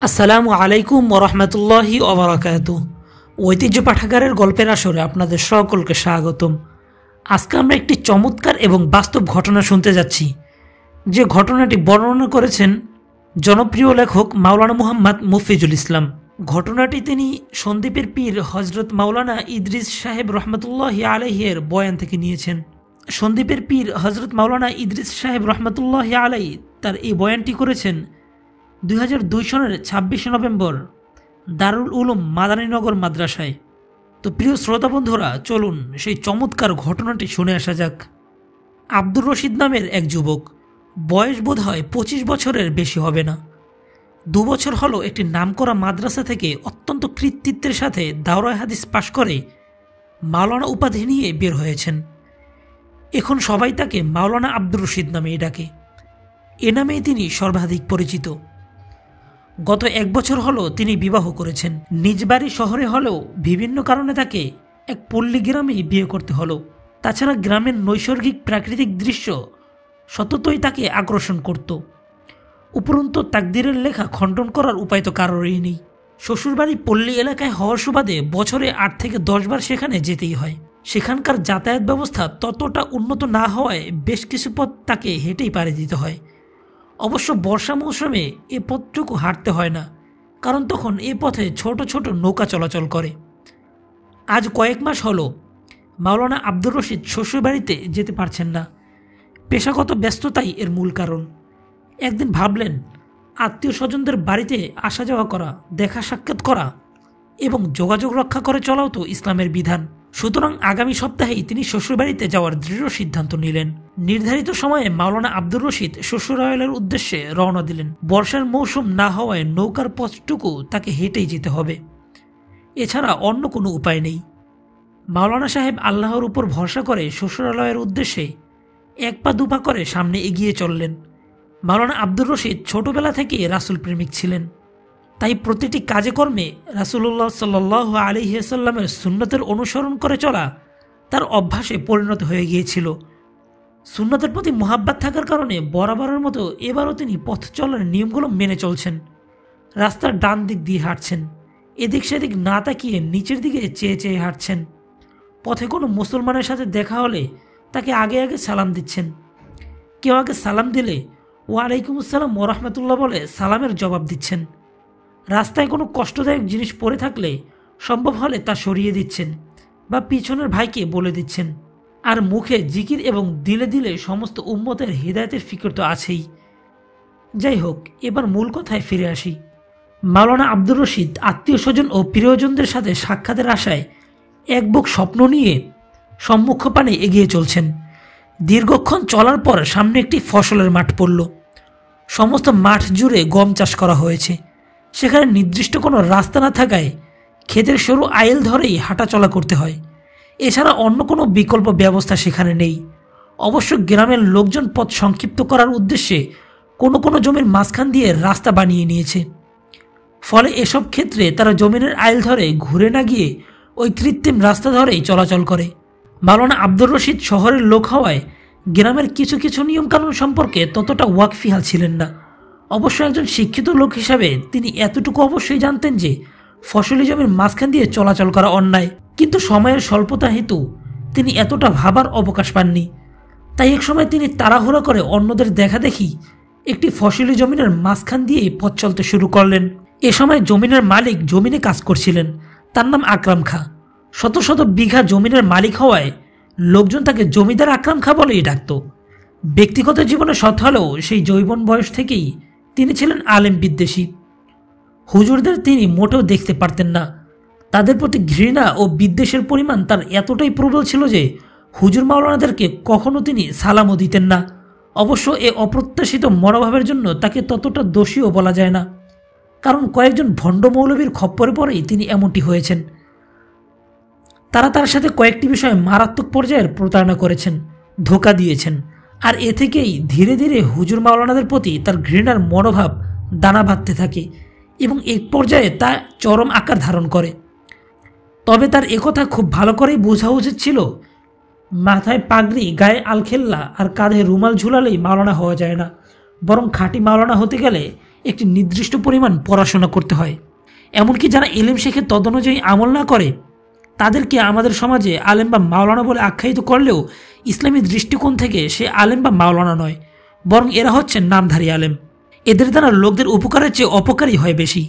আসসালামু আলাইকুম ওরহমতুল্লাহি ওবরাকাতুহু। ঐতিহ্য পাঠাগারের গল্পের আসরে আপনাদের সকলকে স্বাগতম। আজকে আমরা একটি চমৎকার এবং বাস্তব ঘটনা শুনতে যাচ্ছি, যে ঘটনাটি বর্ণনা করেছেন জনপ্রিয় লেখক মাওলানা মুহাম্মদ মুফিজুল ইসলাম। ঘটনাটি তিনি সন্দ্বীপের পীর হজরত মাওলানা ইদ্রিস সাহেব রহমতুল্লাহি আলাইহির বয়ান থেকে নিয়েছেন। সন্দ্বীপের পীর হজরত মাওলানা ইদ্রিস সাহেব রহমতুল্লাহি আলাইহি তার এই বয়ানটি করেছেন 2002 সনের 26 নভেম্বর দারুল উলুম মাদানীনগর মাদ্রাসায়। তো প্রিয় শ্রোতা বন্ধুরা, চলুন সেই চমৎকার ঘটনাটি শুনে আসা যাক। আব্দুর রশিদ নামের এক যুবক, বয়স বোধ হয় 25 বছরের বেশি হবে না। 2 বছর হলো একটি নামকরা মাদ্রাসা থেকে অত্যন্ত কৃতিত্বের সাথে দাওরায়ে হাদিস পাশ করে মাওলানা উপাধি নিয়ে বের হয়েছেন। এখন সবাই তাকে মাওলানা আব্দুর রশিদ নামেই ডাকে। এ নামেই তিনি সর্বাধিক পরিচিত। গত 1 বছর হলো তিনি বিবাহ করেছেন। নিজ বাড়ি শহরে হলেও বিভিন্ন কারণে তাকে এক পল্লী গ্রামেই বিয়ে করতে হলো। তাছাড়া গ্রামের নৈসর্গিক প্রাকৃতিক দৃশ্য সততই তাকে আকর্ষণ করত। উপরন্তু তাকদিরের লেখা খণ্ডন করার উপায় তো কারোরই নেই। শ্বশুরবাড়ি পল্লী এলাকায় হওয়ার সুবাদে বছরে 8 থেকে 10 বার সেখানে যেতেই হয়। সেখানকার যাতায়াত ব্যবস্থা ততটা উন্নত না হওয়ায় বেশ কিছু পথ তাকে হেঁটেই পাড়ি দিতে হয়। অবশ্য বর্ষা মৌসুমে এ পথটুকু হাঁটতে হয় না, কারণ তখন এ পথে ছোট ছোট নৌকা চলাচল করে। আজ কয়েক মাস হলো মাওলানা আব্দুর রশিদ শ্বশুরবাড়িতে যেতে পারছেন না। পেশাগত ব্যস্ততাই এর মূল কারণ। একদিন ভাবলেন, আত্মীয় স্বজনদের বাড়িতে আসা যাওয়া করা, দেখা সাক্ষাৎ করা এবং যোগাযোগ রক্ষা করে চলাও তো ইসলামের বিধান। সুতরাং আগামী সপ্তাহেই তিনি শ্বশুরবাড়িতে যাওয়ার দৃঢ় সিদ্ধান্ত নিলেন। নির্ধারিত সময়ে মাওলানা আব্দুর রশিদ শ্বশুরালয়ের উদ্দেশ্যে রওনা দিলেন। বর্ষার মৌসুম না হওয়ায় নৌকার পথটুকু তাকে হেঁটেই যেতে হবে, এছাড়া অন্য কোনো উপায় নেই। মাওলানা সাহেব আল্লাহর উপর ভরসা করে শ্বশুরালয়ের উদ্দেশ্যে 1 পা 2 পা করে সামনে এগিয়ে চললেন। মাওলানা আব্দুর রশিদ ছোটবেলা থেকেই রাসূল প্রেমিক ছিলেন, তাই প্রতিটি কাজে কর্মে রাসূলুল্লাহ সাল্লাল্লাহু আলাইহি ওয়াসাল্লামের সুন্নতের অনুসরণ করে চলা তার অভ্যাসে পরিণত হয়ে গিয়েছিল। সুন্নতের প্রতি মোহাব্বত থাকার কারণে বরাবরের মতো এবারও তিনি পথ চলার নিয়মগুলো মেনে চলছেন। রাস্তার ডান দিক দিয়ে হাঁটছেন, এদিক সেদিক না তাকিয়ে নিচের দিকে চেয়ে চেয়ে হাঁটছেন। পথে কোনো মুসলমানের সাথে দেখা হলে তাকে আগে আগে সালাম দিচ্ছেন। কেউ আগে সালাম দিলে ওয়ালাইকুম আসসালাম ওয়া রাহমাতুল্লাহ বলে সালামের জবাব দিচ্ছেন। রাস্তায় কোনো কষ্টদায়ক জিনিস পড়ে থাকলে সম্ভব হলে তা সরিয়ে দিচ্ছেন বা পিছনের ভাইকে বলে দিচ্ছেন। আর মুখে জিকির এবং দিলে দিলে সমস্ত উম্মতের হিদায়াতের ফিকির তো আছেই। যাই হোক, এবার মূল কথায় ফিরে আসি। মাওলানা আব্দুর রশিদ আত্মীয় স্বজন ও প্রিয়জনদের সাথে সাক্ষাতের আশায় এক বুক স্বপ্ন নিয়ে সম্মুখপানে এগিয়ে চলছেন। দীর্ঘক্ষণ চলার পর সামনে একটি ফসলের মাঠ পড়ল। সমস্ত মাঠ জুড়ে গম চাষ করা হয়েছে। সেখানে নির্দিষ্ট কোনো রাস্তা না থাকায় ক্ষেতের সরু আইল ধরেই হাঁটা চলা করতে হয়। এছাড়া অন্য কোনো বিকল্প ব্যবস্থা সেখানে নেই। অবশ্য গ্রামের লোকজন পথ সংক্ষিপ্ত করার উদ্দেশ্যে কোনো কোনো জমির মাঝখান দিয়ে রাস্তা বানিয়ে নিয়েছে। ফলে এসব ক্ষেত্রে তারা জমিনের আইল ধরে ঘুরে না গিয়ে ওই কৃত্রিম রাস্তা ধরেই চলাচল করে। মাওলানা আব্দুর রশিদ শহরের লোক হওয়ায় গ্রামের কিছু কিছু নিয়মকানুন সম্পর্কে ততটা ওয়াকফিহাল ছিলেন না। অবশ্য একজন শিক্ষিত লোক হিসাবে তিনি এতটুকু অবশ্যই জানতেন যে ফসলি জমির মাঝখান দিয়ে চলাচল করা অন্যায়, কিন্তু সময়ের স্বল্পতা হেতু তিনি এতটা ভাবার অবকাশ পাননি। তাই এক সময় তিনি তাড়াহুড়া করে অন্যদের দেখা দেখি একটি ফসলি জমিনের মাঝখান দিয়েই পথ চলতে শুরু করলেন। এ সময় জমিনের মালিক জমিনে কাজ করছিলেন। তার নাম আকরাম খাঁ। শত শত বিঘা জমিনের মালিক হওয়ায় লোকজন তাকে জমিদার আকরাম খাঁ বলেই ডাকত। ব্যক্তিগত জীবনে সৎ হলেও সেই যৌবন বয়স থেকেই তিনি ছিলেন আলেম বিদ্বেষী। হুজুরদের তিনি মোটেও দেখতে পারতেন না। তাদের প্রতি ঘৃণা ও বিদ্বেষের পরিমাণ তার এতটাই প্রবল ছিল যে হুজুর মাওলানাদেরকে কখনো তিনি সালামও দিতেন না। অবশ্য এ অপ্রত্যাশিত মনোভাবের জন্য তাকে ততটা দোষীও বলা যায় না, কারণ কয়েকজন ভণ্ড মৌলবীর খপ্পরে পরেই তিনি এমনটি হয়েছেন। তারা তার সাথে কয়েকটি বিষয়ে মারাত্মক পর্যায়ের প্রতারণা করেছেন, ধোঁকা দিয়েছেন। আর এ থেকেই ধীরে ধীরে হুজুর মাওলানাদের প্রতি তার ঘৃণার মনোভাব দানা বাঁধতে থাকে এবং এক পর্যায়ে তা চরম আকার ধারণ করে। তবে তার একথা খুব ভালো করেই বোঝা উচিত ছিল, মাথায় পাগড়ি, গায়ে আলখেল্লা আর কাঁধে রুমাল ঝুলালেই মাওলানা হওয়া যায় না, বরং খাঁটি মাওলানা হতে গেলে একটি নির্দিষ্ট পরিমাণ পড়াশোনা করতে হয়। এমনকি যারা ইলম শেখে তদনুযায়ী আমল না করে তাদেরকে আমাদের সমাজে আলেম বা মাওলানা বলে আখ্যায়িত করলেও ইসলামী দৃষ্টিকোণ থেকে সে আলেম বা মাওলানা নয়, বরং এরা হচ্ছে নামধারী আলেম। এদের দ্বারা লোকদের উপকারের চেয়ে অপকারই হয় বেশি।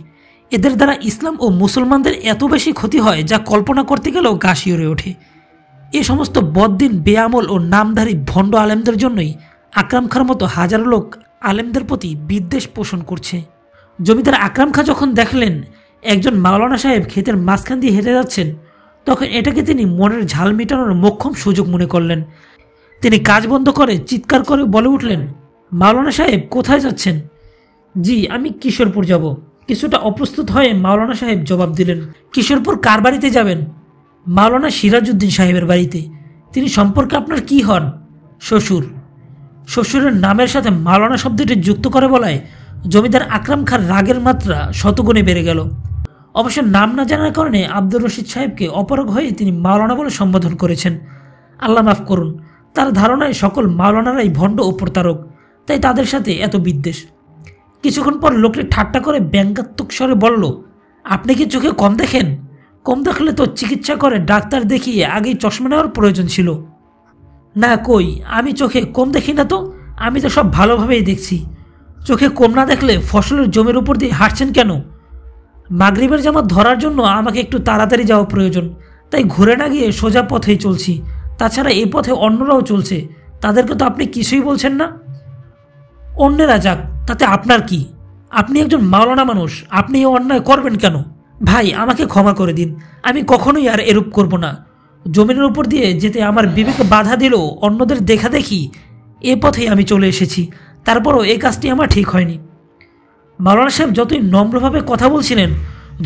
এদের দ্বারা ইসলাম ও মুসলমানদের এত বেশি ক্ষতি হয় যা কল্পনা করতে গেলেও গা শিউরে ওঠে। এ সমস্ত বদ্দিন, বেআমল ও নামধারী ভণ্ড আলেমদের জন্যই আকরাম খাঁর মতো হাজারো লোক আলেমদের প্রতি বিদ্বেষ পোষণ করছে। জমিদার আকরাম খাঁ যখন দেখলেন একজন মাওলানা সাহেব ক্ষেতের মাঝখান দিয়ে হেঁটে যাচ্ছেন, তখন এটাকে তিনি মনের ঝাল মেটানোর মোক্ষম সুযোগ মনে করলেন। তিনি কাজ বন্ধ করে চিৎকার করে বলে উঠলেন, মাওলানা সাহেব কোথায় যাচ্ছেন? জি, আমি কিশোরপুর যাব। কিছুটা অপ্রস্তুত হয়ে মাওলানা সাহেব জবাব দিলেন, কিশোরপুর কার বাড়িতে যাবেন? মাওলানা সিরাজউদ্দিন সাহেবের বাড়িতে। তিনি সম্পর্কে আপনার কি হন? শ্বশুর। শ্বশুরের নামের সাথে মাওলানা শব্দটি যুক্ত করে বলায় জমিদার আকরাম খাঁর রাগের মাত্রা শতগুণে বেড়ে গেল। অবশ্য নাম না জানার কারণে আব্দুর রশিদ সাহেবকে অপারগ হয়ে তিনি মাওলানা বলে সম্বোধন করেছেন। আল্লাহ মাফ করুন, তার ধারণায় সকল মাওলানারাই ভণ্ড ও প্রতারক, তাই তাদের সাথে এত বিদ্বেষ। কিছুক্ষণ পর লোকটি ঠাট্টা করে ব্যঙ্গাত্মক স্বরে বলল, আপনি কি চোখে কম দেখেন? কম দেখলে তো চিকিৎসা করে ডাক্তার দেখিয়ে আগেই চশমা নেওয়ার প্রয়োজন ছিল। না কই, আমি চোখে কম দেখি না তো, আমি তো সব ভালোভাবেই দেখছি। চোখে কম না দেখলে ফসলের জমির উপর দিয়ে হাঁটছেন কেন? মাগরিবের জামাত ধরার জন্য আমাকে একটু তাড়াতাড়ি যাওয়া প্রয়োজন, তাই ঘুরে না গিয়ে সোজা পথেই চলছি। তাছাড়া এই পথে অন্যরাও চলছে, তাদেরকে তো আপনি কিছুই বলছেন না। অন্যেরা যাক, তাতে আপনার কি? আপনি একজন মাওলানা মানুষ, আপনি এই অন্যায় করবেন কেন? ভাই, আমাকে ক্ষমা করে দিন, আমি কখনোই আর এরূপ করব না। জমিনের উপর দিয়ে যেতে আমার বিবেকে বাধা দিলেও অন্যদের দেখা দেখি এ পথেই আমি চলে এসেছি, তারপরও এই কাজটি আমার ঠিক হয়নি। মাওলানা সাহেব যতই নম্রভাবে কথা বলছিলেন,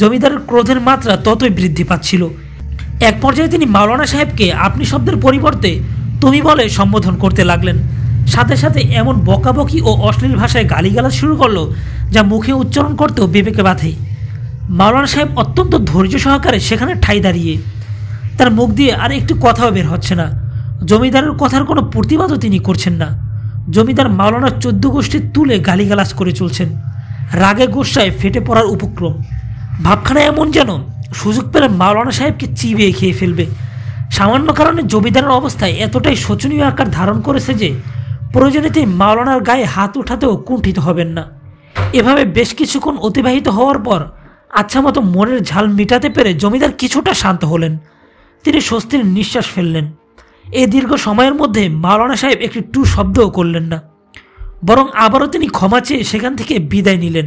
জমিদারের ক্রোধের মাত্রা ততই বৃদ্ধি পাচ্ছিল। এক পর্যায়ে তিনি মাওলানা সাহেবকে আপনি শব্দের পরিবর্তে তুমি বলে সম্বোধন করতে লাগলেন। সাথে সাথে এমন বকাবকি ও অশ্লীল ভাষায় গালিগালাজ শুরু করলো যা মুখে উচ্চারণ করতেও বিবেকে বাধে। মাওলানা সাহেব অত্যন্ত ধৈর্য সহকারে সেখানে ঠাই দাঁড়িয়ে, তার মুখ দিয়ে আর একটু কথাও বের হচ্ছে না। জমিদারের কথার কোনো প্রতিবাদও তিনি করছেন না। জমিদার মাওলানার 14 গোষ্ঠী তুলে গালিগালাজ করে চলছেন, রাগে গোস্সায় ফেটে পড়ার উপক্রম। ভাবখানা এমন যেন সুযোগ পেলে মাওলানা সাহেবকে চিবিয়ে খেয়ে ফেলবে। সামান্য কারণে জমিদারের অবস্থায় এতটাই শোচনীয় আকার ধারণ করেছে যে প্রয়োজনে তিনি মাওলানার গায়ে হাত উঠাতেও কুণ্ঠিত হবেন না। এভাবে বেশ কিছুক্ষণ অতিবাহিত হওয়ার পর আচ্ছা মতো মনের ঝাল মিটাতে পেরে জমিদার কিছুটা শান্ত হলেন। তিনি স্বস্তির নিঃশ্বাস ফেললেন। এই দীর্ঘ সময়ের মধ্যে মাওলানা সাহেব একটি টু শব্দও করলেন না, বরং আবারও তিনি ক্ষমা চেয়ে সেখান থেকে বিদায় নিলেন।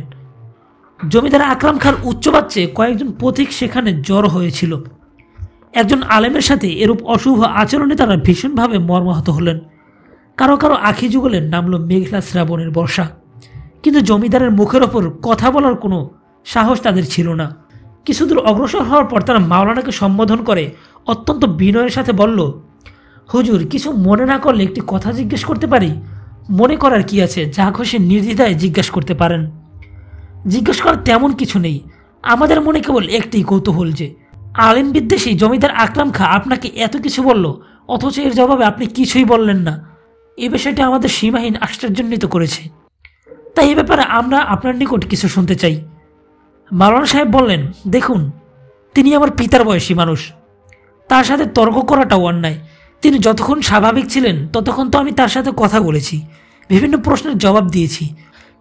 জমিদার আকরাম খাঁর উচ্চবাচ্যে কয়েকজন পথিক সেখানে জড়ো হয়েছিল। একজন আলেমের সাথে এরূপ অশুভ আচরণে তারা ভীষণভাবে মর্মাহত হলেন। কারো কারো আখি যুগলে নামলো মেঘলা শ্রাবণের বর্ষা, কিন্তু জমিদারের মুখের ওপর কথা বলার কোনো সাহস তাদের ছিল না। কিছুদূর অগ্রসর হওয়ার পর তারা মাওলানাকে সম্বোধন করে অত্যন্ত বিনয়ের সাথে বলল, হুজুর, কিছু মনে না করলে একটি কথা জিজ্ঞেস করতে পারি? মনে করার কি আছে, যা খুশি নির্দ্বিধায় জিজ্ঞেস করতে পারেন। জিজ্ঞেস করার তেমন কিছু নেই, আমাদের মনে কেবল একটি কৌতূহল যে আলেম বিদ্বেষী জমিদার আকরাম খাঁ আপনাকে এত কিছু বলল, অথচ এর জবাবে আপনি কিছুই বললেন না। এই বিষয়টি আমাদের সীমাহীন আশ্চর্যান্বিত করেছে, তাই এ ব্যাপারে আমরা আপনার নিকট কিছু শুনতে চাই। মাওলানা সাহেব বললেন, দেখুন, তিনি আমার পিতার বয়সী মানুষ, তার সাথে তর্ক করাটাও অন্যায়। তিনি যতক্ষণ স্বাভাবিক ছিলেন ততক্ষণ তো আমি তার সাথে কথা বলেছি, বিভিন্ন প্রশ্নের জবাব দিয়েছি,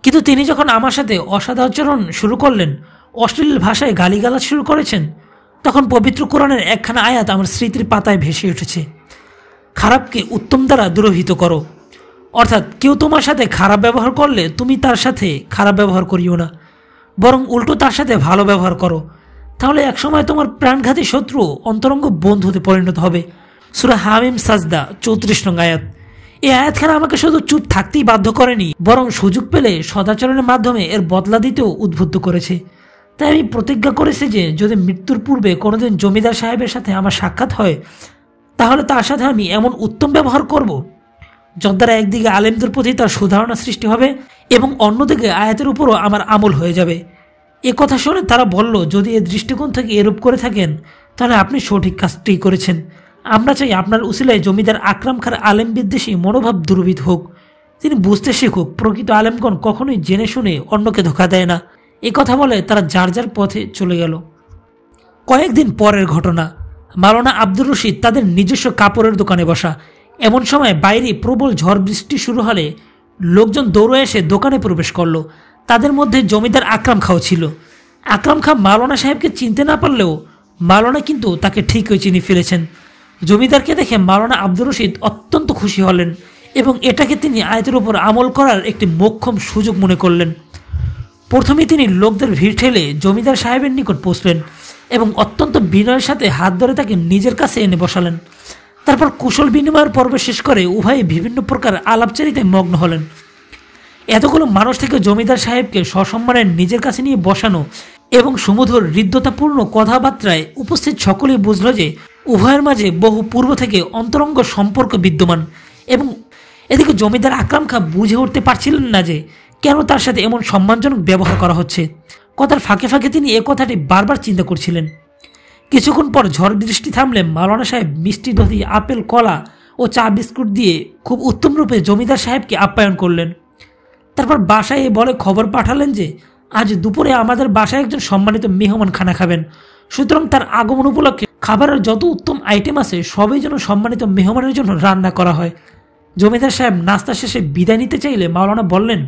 কিন্তু তিনি যখন আমার সাথে অসদাচরণ শুরু করলেন, অশ্লীল ভাষায় গালিগালাজ শুরু করেছেন, তখন পবিত্র কোরআনের একখানা আয়াত আমার স্মৃতির পাতায় ভেসে উঠেছে, খারাপকে উত্তম দ্বারা দুরহিত করো। অর্থাৎ কেউ তোমার সাথে খারাপ ব্যবহার করলে তুমি তার সাথে খারাপ ব্যবহার করিও না, বরং উল্টো তার সাথে ভালো ব্যবহার করো, তাহলে একসময় তোমার প্রাণঘাতী শত্রু অন্তরঙ্গ বন্ধুতে পরিণত হবে। সূরা হামিম সাজদা 34 নং আয়াত। এই আয়াতখানা আমাকে শুধু চুপ থাকতেই বাধ্য করেনি, বরং সুযোগ পেলে সদাচরণের মাধ্যমে এর বদলা দিতেও উদ্বুদ্ধ করেছে। তাই আমি প্রতিজ্ঞা করেছি যে যদি মৃত্যুর পূর্বে কোনোদিন জমিদার সাহেবের সাথে আমার সাক্ষাৎ হয়, তাহলে তার সাথে আমি এমন উত্তম ব্যবহার করব যদ্বারা একদিকে আলেমদের প্রতি তার সুধারণা সৃষ্টি হবে এবং অন্যদিকে আয়াতের উপরও আমার আমল হয়ে যাবে। এ কথা শুনে তারা বলল, যদি এ দৃষ্টিকোণ থেকে এরূপ করে থাকেন তাহলে আপনি সঠিক কাজটি করেছেন। আমরা চাই আপনার উসিলায় জমিদার আকরাম খাঁর আলেম বিদ্বেষী মনোভাব দূরীভূত হোক। তিনি বুঝতে শিখুক প্রকৃত আলেমগণ কখনোই জেনে শুনে অন্যকে ধোঁকা দেয় না। এ কথা বলে তারা যার যার পথে চলে গেল। কয়েকদিন পরের ঘটনা, মাওলানা আব্দুর রশিদ তাদের নিজস্ব কাপড়ের দোকানে বসা। এমন সময় বাইরে প্রবল ঝড় বৃষ্টি শুরু হলে লোকজন দৌড়ে এসে দোকানে প্রবেশ করলো। তাদের মধ্যে জমিদার আকরাম খাও ছিল। আকরাম খাঁ মাওলানা সাহেবকে চিনতে না পারলেও মাওলানা কিন্তু তাকে ঠিকই চিনে ফেলেছেন। জমিদারকে দেখে মাওলানা আব্দুর রশিদ অত্যন্ত খুশি হলেন এবং এটাকে তিনি আয়াতের উপর আমল করার একটি মোক্ষম সুযোগ মনে করলেন। প্রথমে তিনি লোকদের ভিড় ঠেলে জমিদার সাহেবের নিকট পৌঁছলেন এবং অত্যন্ত বিনয়ের সাথে হাত ধরে তাকে নিজের কাছে এনে বসালেন। তারপর কুশল বিনিময়ের পর্ব শেষ করে উভয়ে বিভিন্ন প্রকার আলাপচারিতায় মগ্ন হলেন। এতগুলো মানুষ থেকে জমিদার সাহেবকে সসম্মানে নিজের কাছে নিয়ে বসানো এবং সুমধুর হৃদ্যতাপূর্ণ কথাবার্তায় উপস্থিত সকলেই বুঝল যে উভয়ের মাঝে বহু পূর্ব থেকে অন্তরঙ্গ সম্পর্ক বিদ্যমান। এবং এদিকে জমিদার আকরাম খাঁ বুঝে উঠতে পারছিলেন না যে কেন তার সাথে এমন সম্মানজনক ব্যবহার করা হচ্ছে। কথার ফাঁকে ফাঁকে তিনি এ কথাটি বারবার চিন্তা করছিলেন। কিছুক্ষণ পর ঝড় বৃষ্টি থামলে মাওলানা সাহেব মিষ্টি, দধি, আপেল, কলা ও চা বিস্কুট দিয়ে খুব উত্তম রূপে জমিদার সাহেবকে আপ্যায়ন করলেন। তারপর বাসায় বলে খবর পাঠালেন যে আজ দুপুরে আমাদের বাসায় একজন সম্মানিত মেহমান খানা খাবেন, সুতরাং তার আগমন উপলক্ষে খাবারের যত উত্তম আইটেম আছে সবই যেন সম্মানিত মেহমানের জন্য রান্না করা হয়। জমিদার সাহেব নাস্তা শেষে বিদায় নিতে চাইলে মাওলানা বললেন,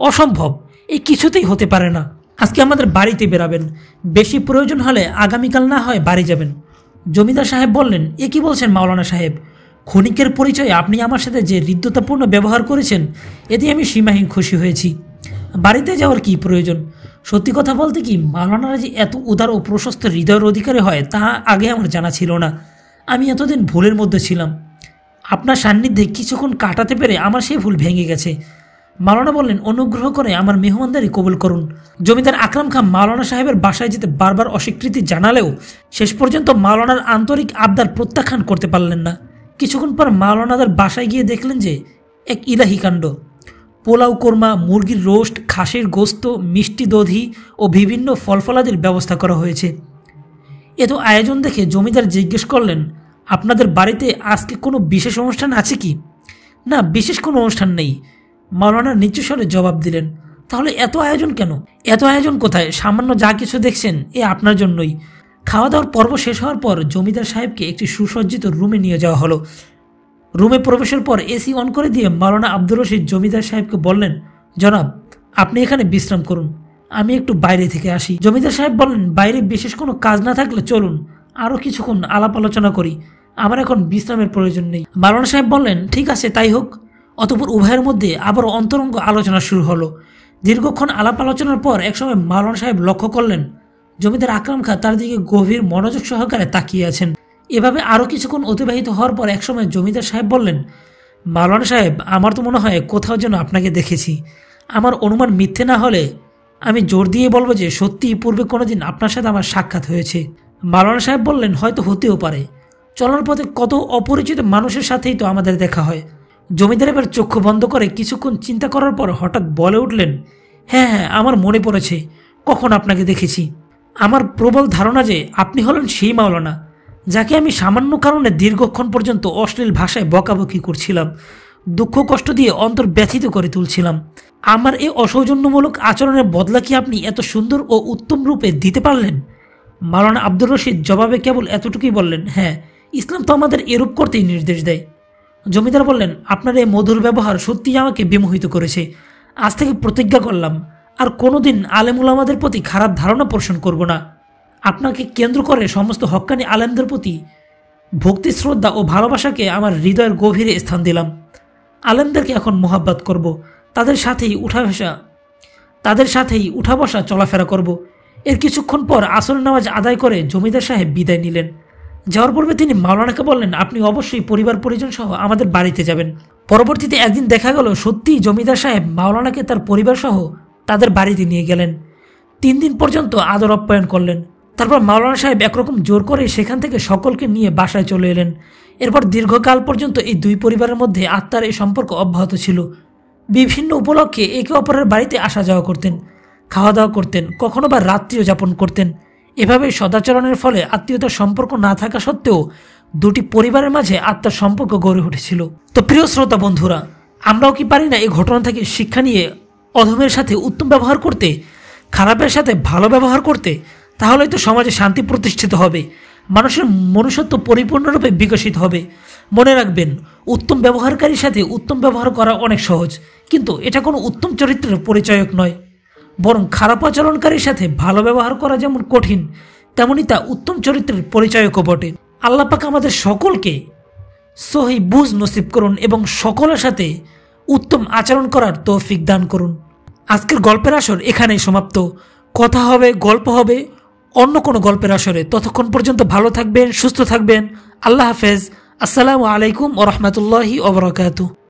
অসম্ভব, এই কিছুতেই হতে পারে না। আজকে আমাদের বাড়িতে বেরাবেন, বেশি প্রয়োজন হলে আগামীকাল না হয় বাড়ি যাবেন। জমিদার সাহেব বললেন, এ কি বলছেন মাওলানা সাহেব? ক্ষণিকের পরিচয়ে আপনি আমার সাথে যে হৃদ্যতাপূর্ণ ব্যবহার করেছেন এতে আমি সীমাহীন খুশি হয়েছি। বাড়িতে যাওয়ার কি প্রয়োজন? সত্যি কথা বলতে কি, মাওলানারা যে এত উদার ও প্রশস্ত হৃদয়ের অধিকারী হয় তা আগে আমার জানা ছিল না। আমি এতদিন ভুলের মধ্যে ছিলাম। আপনার সান্নিধ্যে কিছুক্ষণ কাটাতে পেরে আমার সেই ভুল ভেঙে গেছে। মাওলানা বললেন, অনুগ্রহ করে আমার মেহমানদারি কবুল করুন। জমিদার আকরাম খাঁ মাওলানা সাহেবের বাসায় যেতে বারবার অস্বীকৃতি জানালেও শেষ পর্যন্ত মাওলানার আন্তরিক আবদার প্রত্যাখ্যান করতে পারলেন না। কিছুক্ষণ পর মাওলানাদের বাসায় গিয়ে দেখলেন যে এক ইলাহি কাণ্ড। পোলাও কোরমা, মুরগির রোস্ট, খাসির গোস্ত, মিষ্টি, দধি ও বিভিন্ন ফলফলাদির ব্যবস্থা করা হয়েছে। এত আয়োজন দেখে জমিদার জিজ্ঞেস করলেন, আপনাদের বাড়িতে আজকে কোনো বিশেষ অনুষ্ঠান আছে কি? না, বিশেষ কোনো অনুষ্ঠান নেই, মাওলানা নিচু স্বরে জবাব দিলেন। তাহলে এত আয়োজন কেন? এত আয়োজন কোথায়? সামান্য যা কিছু দেখছেন এ আপনার জন্যই। খাওয়া দাওয়ার পর্ব শেষ হওয়ার পর জমিদার সাহেবকে একটি সুসজ্জিত রুমে নিয়ে যাওয়া হলো। রুমে প্রবেশের পর এসি অন করে দিয়ে মাওলানা আব্দুর রশিদ জমিদার সাহেবকে বললেন, জনাব, আপনি এখানে বিশ্রাম করুন, আমি একটু বাইরে থেকে আসি। জমিদার সাহেব বললেন, বাইরে বিশেষ কোনো কাজ না থাকলে চলুন, আরও কিছুক্ষণ আলাপ আলোচনা করি, আমার এখন বিশ্রামের প্রয়োজন নেই। মাওলানা সাহেব বললেন, ঠিক আছে, তাই হোক। অতঃপর উভয়ের মধ্যে আবারও অন্তরঙ্গ আলোচনা শুরু হলো। দীর্ঘক্ষণ আলাপ আলোচনার পর একসময় মাওলানা সাহেব লক্ষ্য করলেন জমিদার আকরাম খাঁ তার দিকে গভীর মনোযোগ সহকারে তাকিয়ে আছেন। এভাবে আরও কিছুক্ষণ অতিবাহিত হওয়ার পর একসময় জমিদার সাহেব বললেন, মাওলানা সাহেব, আমার তো মনে হয় কোথাও যেন আপনাকে দেখেছি। আমার অনুমান মিথ্যে না হলে আমি জোর দিয়ে বলবো যে সত্যিই পূর্বে কোনোদিন আপনার সাথে আমার সাক্ষাৎ হয়েছে। মাওলানা সাহেব বললেন, হয়তো হতেও পারে, চলার পথে কত অপরিচিত মানুষের সাথেই তো আমাদের দেখা হয়। জমিদার এবার চক্ষু বন্ধ করে কিছুক্ষণ চিন্তা করার পর হঠাৎ বলে উঠলেন, হ্যাঁ হ্যাঁ, আমার মনে পড়েছে, কখন আপনাকে দেখেছি। আমার প্রবল ধারণা যে আপনি হলেন সেই মাওলানা যাকে আমি সামান্য কারণে দীর্ঘক্ষণ পর্যন্ত অশ্লীল ভাষায় বকাবকি করছিলাম, দুঃখ কষ্ট দিয়ে অন্তর ব্যথিত করে তুলছিলাম। আমার এই অসৌজন্যমূলক আচরণের বদলা কি আপনি এত সুন্দর ও উত্তম রূপে দিতে পারলেন? মাওলানা আব্দুর রশিদ জবাবে কেবল এতটুকুই বললেন, হ্যাঁ, ইসলাম তো আমাদের এরূপ করতেই নির্দেশ দেয়। জমিদার বললেন, আপনার এই মধুর ব্যবহার সত্যিই আমাকে বিমোহিত করেছে। আজ থেকে প্রতিজ্ঞা করলাম আর কোনোদিন আলেমুলামাদের প্রতি খারাপ ধারণা পোষণ করব না। আপনাকে কেন্দ্র করে সমস্ত হক্কানি আলেমদের প্রতি ভক্তি, শ্রদ্ধা ও ভালোবাসাকে আমার হৃদয়ের গভীরে স্থান দিলাম। আলেমদেরকে এখন মোহাব্বত করব, তাদের সাথেই উঠা বসা চলাফেরা করব। এর কিছুক্ষণ পর আসর নামাজ আদায় করে জমিদার সাহেব বিদায় নিলেন। যাওয়ার পূর্বে তিনি মাওলানাকে বললেন, আপনি অবশ্যই পরিবার পরিজন সহ আমাদের বাড়িতে যাবেন। পরবর্তীতে একদিন দেখা গেল সত্যিই জমিদার সাহেব মাওলানাকে তার পরিবার সহ তাদের বাড়িতে নিয়ে গেলেন। 3 দিন পর্যন্ত আদর আপ্যায়ন করলেন। তারপর মাওলানা সাহেব একরকম জোর করে সেখান থেকে সকলকে নিয়ে বাসায় চলে এলেন। এরপর দীর্ঘকাল পর্যন্ত এই দুই পরিবারের মধ্যে আত্মার এই সম্পর্ক অব্যাহত ছিল। বিভিন্ন উপলক্ষে একে অপরের বাড়িতে আসা যাওয়া করতেন, খাওয়া দাওয়া করতেন, কখনো বা রাত্রিও যাপন করতেন। এভাবে সদাচরণের ফলে আত্মীয়তার সম্পর্ক না থাকা সত্ত্বেও দুটি পরিবারের মাঝে আত্মার সম্পর্ক গড়ে উঠেছিল। তো প্রিয় শ্রোতা বন্ধুরা, আমরাও কি পারি না এই ঘটনা থেকে শিক্ষা নিয়ে অধমের সাথে উত্তম ব্যবহার করতে, খারাপের সাথে ভালো ব্যবহার করতে? তাহলেই তো সমাজে শান্তি প্রতিষ্ঠিত হবে, মানুষের মনুষ্যত্ব পরিপূর্ণরূপে বিকশিত হবে। মনে রাখবেন, উত্তম ব্যবহারকারীর সাথে উত্তম ব্যবহার করা অনেক সহজ, কিন্তু এটা কোনো উত্তম চরিত্রের পরিচয়ক নয়। বরং খারাপ আচরণকারীর সাথে ভালো ব্যবহার করা যেমন কঠিন, তেমনি তা উত্তম চরিত্রের পরিচয়কও বটে। আল্লাহ পাক আমাদের সকলকে সহি বুঝ নসিব করুন এবং সকলের সাথে উত্তম আচরণ করার তৌফিক দান করুন। আজকের গল্পের আসর এখানেই সমাপ্ত। কথা হবে, গল্প হবে অন্য কোনো গল্পের আসরে। ততক্ষণ পর্যন্ত ভালো থাকবেন, সুস্থ থাকবেন। আল্লাহ হাফেজ। আসসালামু আলাইকুম ওয়া রাহমাতুল্লাহি ওয়া বারাকাতুহু।